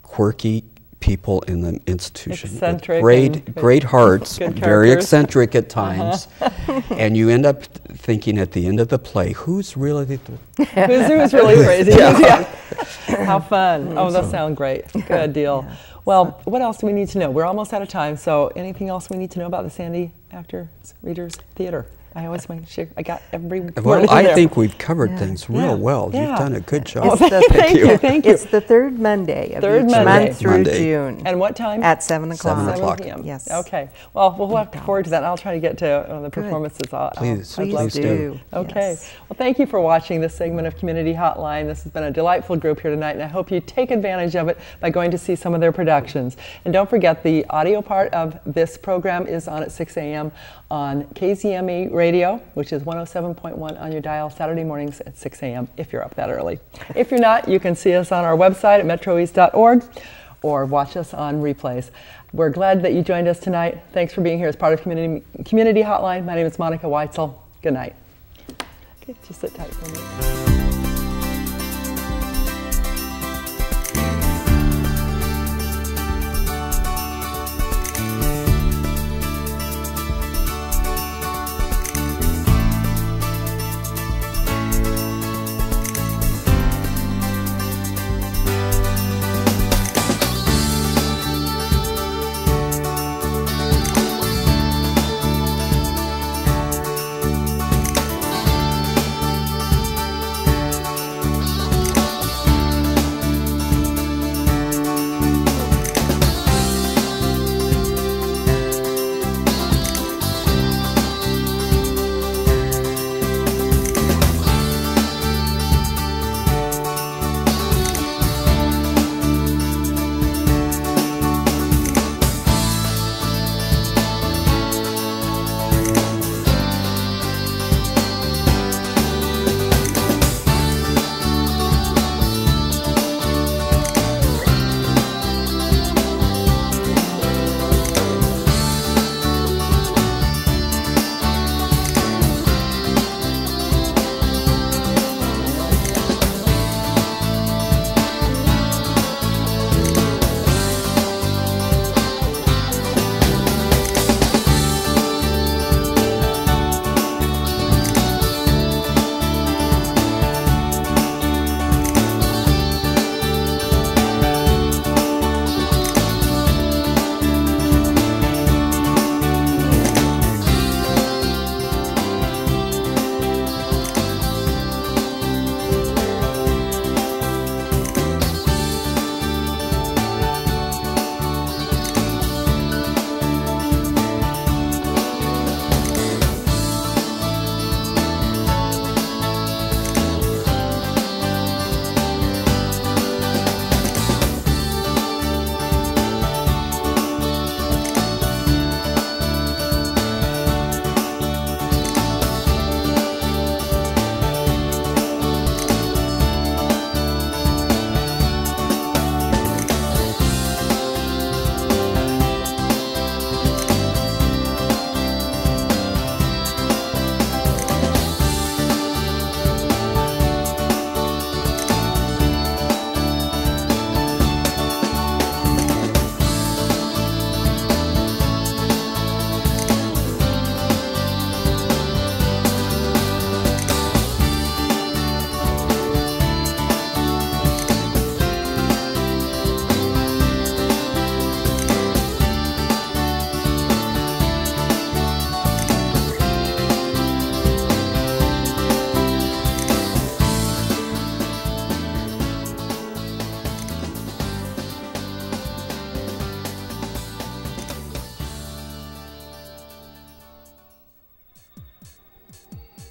quirky people in the institution. Great hearts, very eccentric at times. And you end up thinking at the end of the play, who's really who's really crazy? How fun. Oh, that sounds great. Good deal. Well, what else do we need to know? We're almost out of time, so anything else we need to know about the Sandy Actors Readers Theater? I always make sure I got every word in there. I think we've covered things real well. You've done a good job. Thank you. It's the third Monday of each month through June. And what time? At 7 o'clock. 7 p.m. Yes. Okay. Well, we'll look forward to that. I'll try to get to one of the performances. Please do. Okay. Yes. Well, thank you for watching this segment of Community Hotline. This has been a delightful group here tonight, and I hope you take advantage of it by going to see some of their productions. And don't forget, the audio part of this program is on at 6 a.m. on KZME Radio, which is 107.1 on your dial Saturday mornings at 6 a.m. if you're up that early. If you're not, you can see us on our website at metroeast.org or watch us on replays. We're glad that you joined us tonight. Thanks for being here as part of Community Hotline. My name is Monica Weitzel. Good night. Okay, just sit tight for a minute.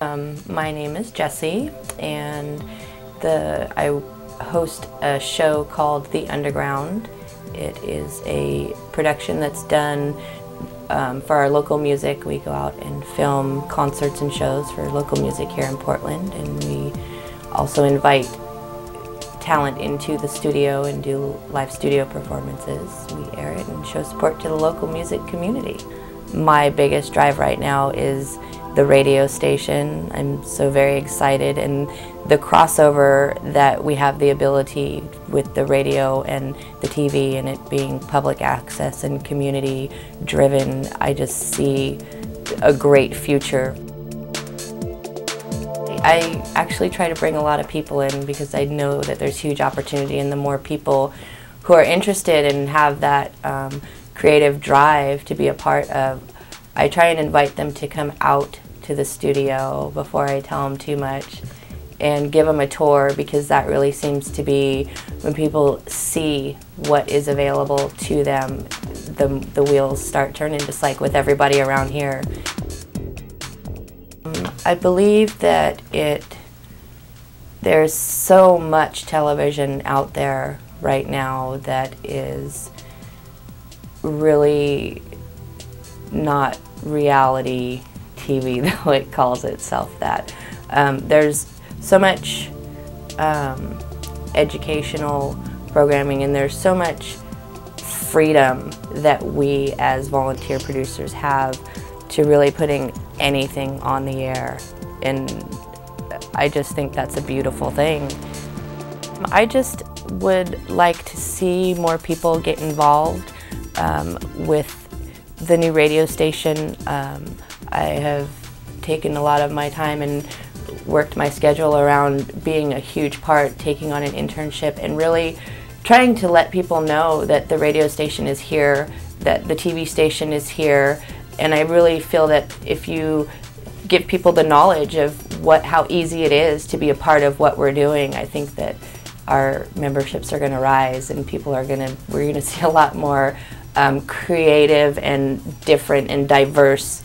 My name is Jessie, and I host a show called The Underground. It is a production that's done for our local music. We go out and film concerts and shows for local music here in Portland, and we also invite talent into the studio and do live studio performances. We air it and show support to the local music community. My biggest drive right now is the radio station. I'm so very excited, and the crossover that we have the ability with the radio and the TV and it being public access and community driven, I just see a great future. I actually try to bring a lot of people in because I know that there's huge opportunity, and the more people who are interested and have that creative drive to be a part of, I try and invite them to come out to the studio before I tell them too much and give them a tour, because that really seems to be when people see what is available to them, the wheels start turning, just like with everybody around here. I believe that there's so much television out there right now that is really not reality TV, though it calls itself that. There's so much educational programming, and there's so much freedom that we as volunteer producers have to really putting anything on the air, and I just think that's a beautiful thing. I just would like to see more people get involved with the new radio station. I have taken a lot of my time and worked my schedule around being a huge part, taking on an internship, and really trying to let people know that the radio station is here, that the TV station is here. And I really feel that if you give people the knowledge of how easy it is to be a part of what we're doing, I think that our memberships are going to rise, and we're going to see a lot more creative and different and diverse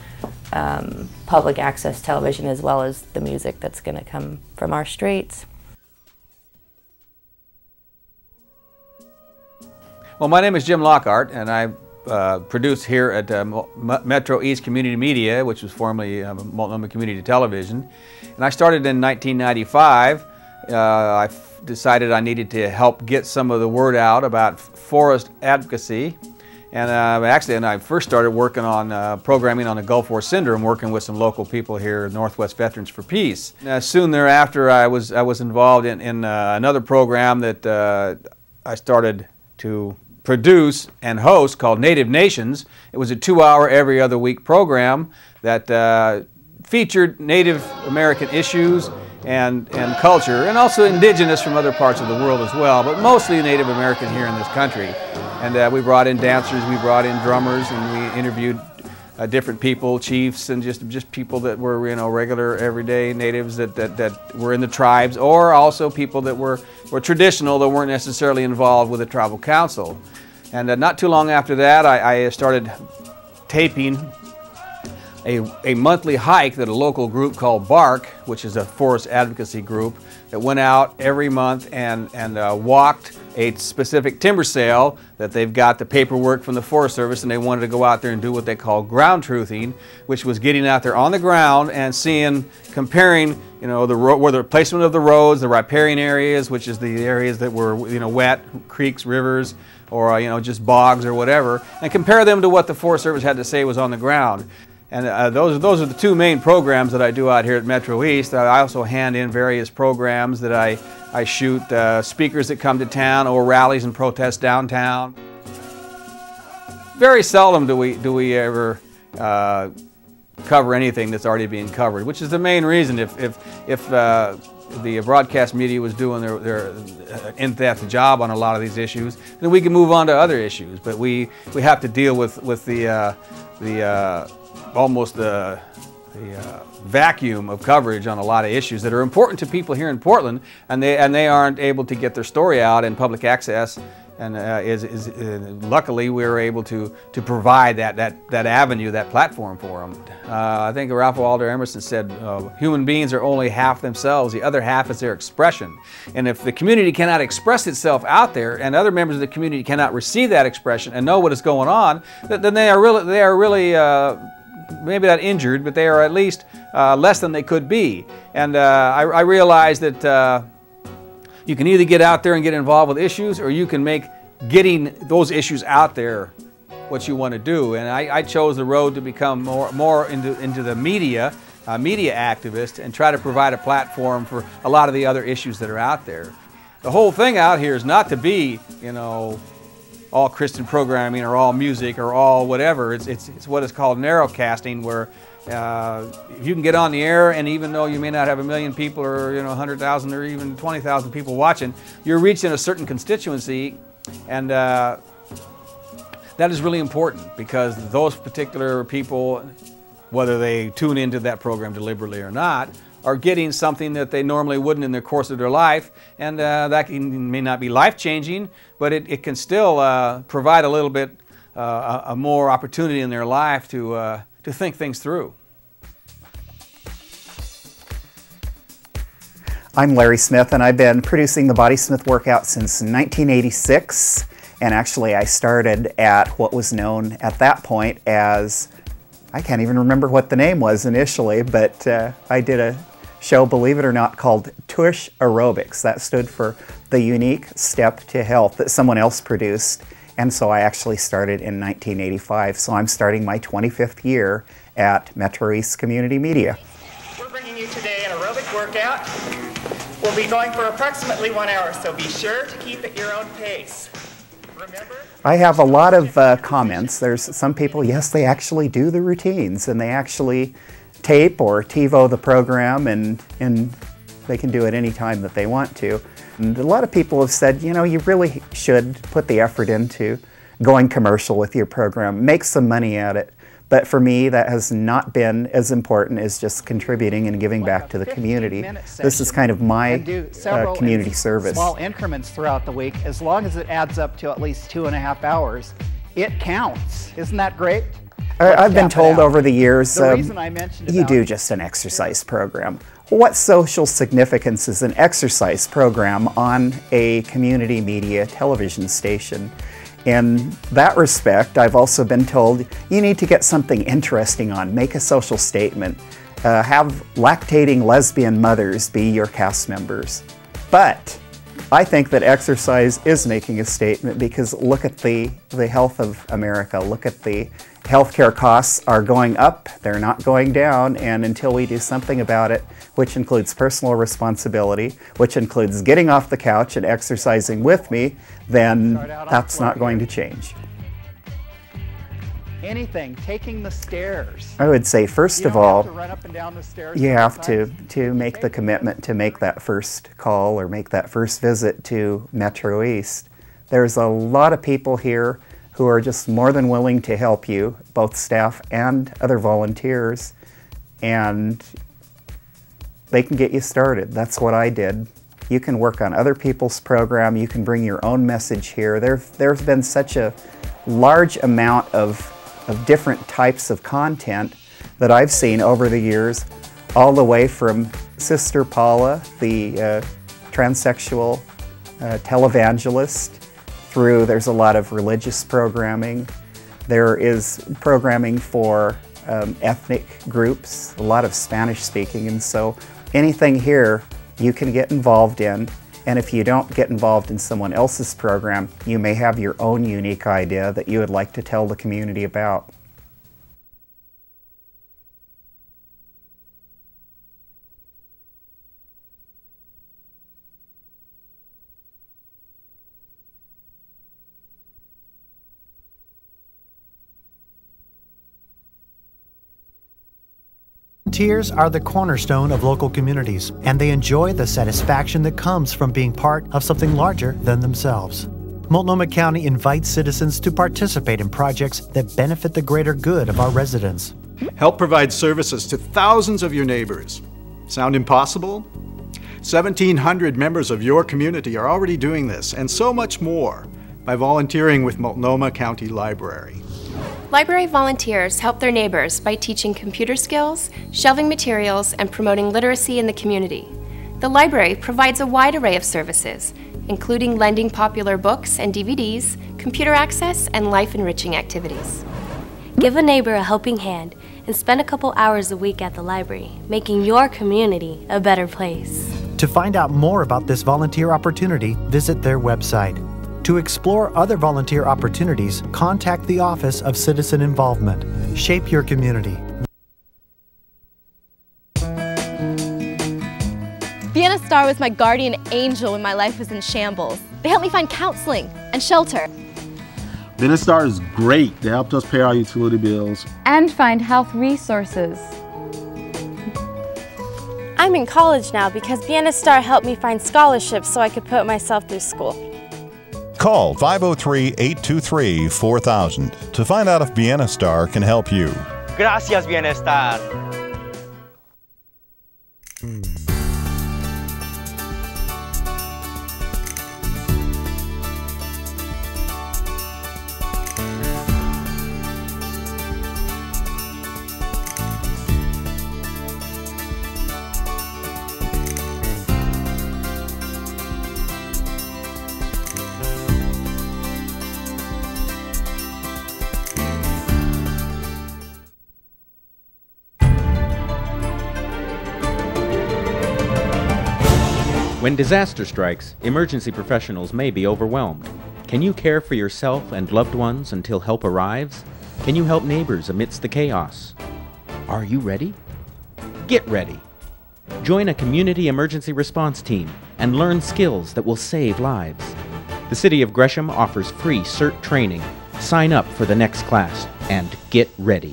public access television, as well as the music that's going to come from our streets. Well, my name is Jim Lockhart, and I produce here at Metro East Community Media, which was formerly Multnomah Community Television. And I started in 1995. I decided I needed to help get some of the word out about forest advocacy. And I first started working on programming on the Gulf War Syndrome, working with some local people here, Northwest Veterans for Peace. Soon thereafter, I was involved in another program that I started to produce and host called Native Nations. It was a 2-hour every other week program that featured Native American issues and culture, and also indigenous from other parts of the world as well, but mostly Native American here in this country. And we brought in dancers, we brought in drummers, and we interviewed different people, chiefs, and just people that were regular everyday natives that were in the tribes, or also people that were traditional that weren't necessarily involved with the tribal council. And not too long after that, I started taping a monthly hike that a local group called BARK, which is a forest advocacy group, that went out every month and walked a specific timber sale that they've got the paperwork from the Forest Service, and they wanted to go out there and do what they call ground truthing, which was getting out there on the ground and comparing, where the placement of the roads, the riparian areas, which is the areas that were, wet, creeks, rivers, or just bogs or whatever, and compare them to what the Forest Service had to say was on the ground. And those are the two main programs that I do out here at Metro East. I also hand in various programs that I shoot, speakers that come to town, or rallies and protests downtown. Very seldom do we ever cover anything that's already being covered, which is the main reason. If the broadcast media was doing their in-depth job on a lot of these issues, then we can move on to other issues. But we have to deal with almost the vacuum of coverage on a lot of issues that are important to people here in Portland, and they aren't able to get their story out in public access luckily we were able to provide that avenue, that platform for them. I think Ralph Waldo Emerson said, human beings are only half themselves, the other half is their expression. And if the community cannot express itself out there and other members of the community cannot receive that expression and know what is going on, then they are really maybe not injured, but they are at least less than they could be. And I realized that you can either get out there and get involved with issues, or you can make getting those issues out there what you want to do. And I chose the road to become more into the media activist, and try to provide a platform for a lot of the other issues that are out there. The whole thing out here is not to be, all Christian programming or all music or all whatever. It's what is called narrowcasting, where if you can get on the air, and even though you may not have 1 million people or 100,000 or even 20,000 people watching, you're reaching a certain constituency, and that is really important, because those particular people, whether they tune into that program deliberately or not, are getting something that they normally wouldn't in the course of their life, and that may not be life-changing, but it can still provide a little bit a more opportunity in their life to think things through. I'm Larry Smith, and I've been producing the Body Smith workout since 1986, and actually I started at what was known at that point as, I can't even remember what the name was initially, but I did a show, believe it or not, called Tush Aerobics. That stood for the Unique Step to Health that someone else produced. And so I actually started in 1985. So I'm starting my 25th year at Metro East Community Media. We're bringing you today an aerobic workout. We'll be going for approximately 1 hour, so be sure to keep at your own pace. Remember? I have a lot of comments. There's some people, yes, they actually do the routines, and they actually tape or TiVo the program, and they can do it any time that they want to. And a lot of people have said, you really should put the effort into going commercial with your program, make some money at it. But for me, that has not been as important as just contributing and giving back to the community. This is kind of my community service. Small increments throughout the week, as long as it adds up to at least 2.5 hours, it counts. Isn't that great? I've been told over the years, you do just an exercise program. What social significance is an exercise program on a community media television station? In that respect, I've also been told you need to get something interesting on, make a social statement, have lactating lesbian mothers be your cast members. But I think that exercise is making a statement, because look at the health of America. Look at the healthcare costs are going up, they're not going down, and until we do something about it, which includes personal responsibility, which includes getting off the couch and exercising with me, then that's not going to change. Anything, taking the stairs. I would say, first of all, run up and down the stairs you have to make the commitment to make that first call or make that first visit to Metro East. There's a lot of people here who are just more than willing to help you, both staff and other volunteers, and they can get you started. That's what I did. You can work on other people's program, you can bring your own message here. There's been such a large amount of different types of content that I've seen over the years, all the way from Sister Paula, the transsexual televangelist, through, there's a lot of religious programming. There is programming for ethnic groups, a lot of Spanish speaking, and so anything here you can get involved in. And if you don't get involved in someone else's program, you may have your own unique idea that you would like to tell the community about. Volunteers are the cornerstone of local communities, and they enjoy the satisfaction that comes from being part of something larger than themselves. Multnomah County invites citizens to participate in projects that benefit the greater good of our residents. Help provide services to thousands of your neighbors. Sound impossible? 1,700 members of your community are already doing this, and so much more. by volunteering with Multnomah County Library. Library volunteers help their neighbors by teaching computer skills, shelving materials, and promoting literacy in the community. The library provides a wide array of services, including lending popular books and DVDs, computer access, and life-enriching activities. Give a neighbor a helping hand and spend a couple hours a week at the library, making your community a better place. To find out more about this volunteer opportunity, visit their website. To explore other volunteer opportunities, contact the Office of Citizen Involvement. Shape your community. Vienna Star was my guardian angel when my life was in shambles. They helped me find counseling and shelter. Vienna Star is great. They helped us pay our utility bills. And find health resources. I'm in college now because Vienna Star helped me find scholarships so I could put myself through school. Call 503-823-4000 to find out if Vienna Star can help you. Gracias, Vienna Star. When disaster strikes, emergency professionals may be overwhelmed. Can you care for yourself and loved ones until help arrives? Can you help neighbors amidst the chaos? Are you ready? Get ready. Join a community emergency response team and learn skills that will save lives. The City of Gresham offers free CERT training. Sign up for the next class and get ready.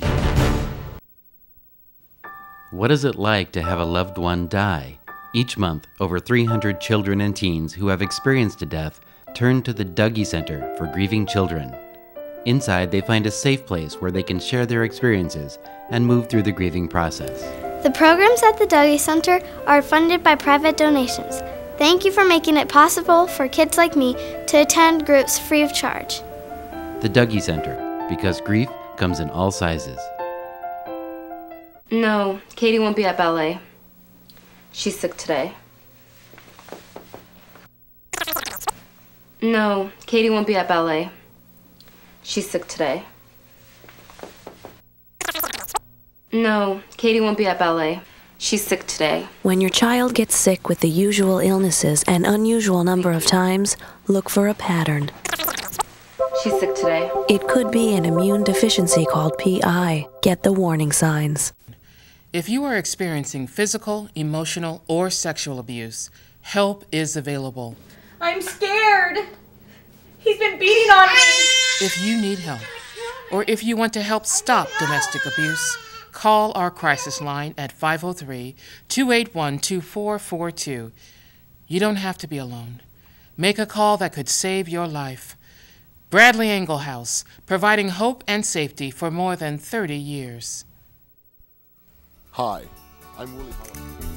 What is it like to have a loved one die? Each month, over 300 children and teens who have experienced a death turn to the Dougie Center for Grieving Children. Inside, they find a safe place where they can share their experiences and move through the grieving process. The programs at the Dougie Center are funded by private donations. Thank you for making it possible for kids like me to attend groups free of charge. The Dougie Center, because grief comes in all sizes. No, Katie won't be at ballet. She's sick today. No, Katie won't be at ballet. She's sick today. No, Katie won't be at ballet. She's sick today. When your child gets sick with the usual illnesses an unusual number of times, look for a pattern. She's sick today. It could be an immune deficiency called PI. Get the warning signs. If you are experiencing physical, emotional, or sexual abuse, help is available. I'm scared. He's been beating on me. If you need help, or if you want to help stop domestic abuse, call our crisis line at 503-281-2442. You don't have to be alone. Make a call that could save your life. Bradley Engel House, providing hope and safety for more than 30 years. Hi, I'm Willie Howard.